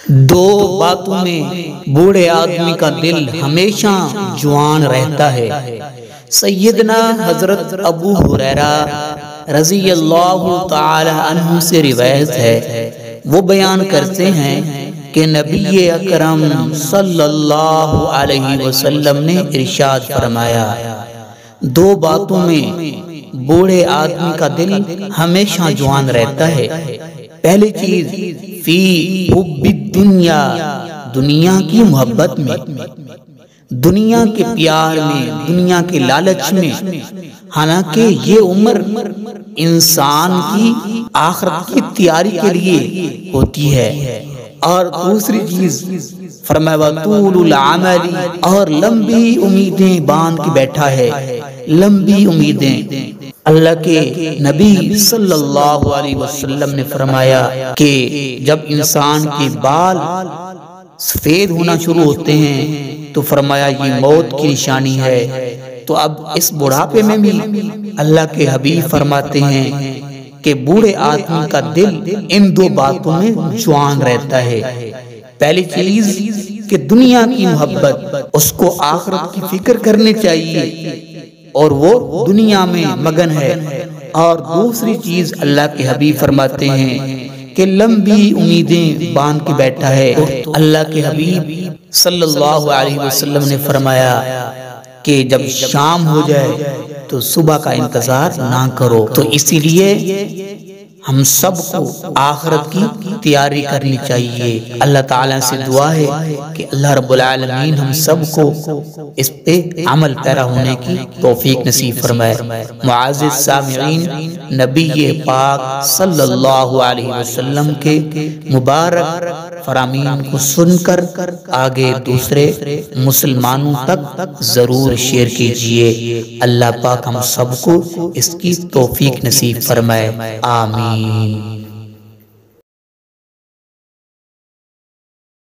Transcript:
دو باتوں میں بوڑھے آدمی کا دل ہمیشہ جوان رہتا ہے۔ سیدنا حضرت ابو ہریرہ رضی اللہ تعالی عنہ سے روایت ہے، وہ بیان کرتے ہیں کہ نبی اکرم صلی اللہ علیہ وسلم نے ارشاد فرمایا، دو باتوں میں بوڑھے آدمی کا دل ہمیشہ جوان رہتا ہے۔ پہلی چیز فی حب الدنیا، دنیا کی محبت میں، دنیا کے پیار میں، دنیا کے لالچ میں۔ حالانکہ یہ عمر انسان کی آخرت کی تیاری کے لیے ہوتی ہے۔ اور دوسری چیز فرمایا طول العمل، اور لمبی امیدیں باندھ کے بیٹھا ہے، لمبی امیدیں۔ اللہ کے نبی صلی اللہ علیہ وسلم نے فرمایا کہ جب انسان کے بال سفید ہونا شروع ہوتے ہیں تو فرمایا یہ موت کی نشانی ہے۔ تو اب اس بڑھاپے میں بھی اللہ کے حبیب فرماتے ہیں کہ بوڑھے آدمی کا دل ان دو باتوں میں جوان رہتا ہے۔ پہلی چیز کہ دنیا کی محبت، اس کو آخرت کی فکر کرنی چاہیے اور وہ دنیا میں مگن ہے۔ اور دوسری چیز اللہ کے حبیب فرماتے ہیں کہ لمبی امیدیں باندھ کے بیٹھا ہے۔ اللہ کے حبیب صلی اللہ علیہ وسلم نے فرمایا کہ جب شام ہو جائے تو صبح کا انتظار نہ کرو۔ تو اسی لیے ہم سب کو آخرت کی تیاری کرنی چاہیے۔ اللہ تعالیٰ سے دعا ہے کہ اللہ رب العالمین ہم سب کو اس پہ عمل پیرا ہونے کی توفیق نصیب فرمائے۔ معزز سامعین، نبی پاک صلی اللہ علیہ وسلم کے مبارک فرامین کو سن کر آگے دوسرے مسلمانوں تک ضرور شیئر کیجئے۔ اللہ پاک ہم سب کو اس کی توفیق نصیب فرمائے، آمین۔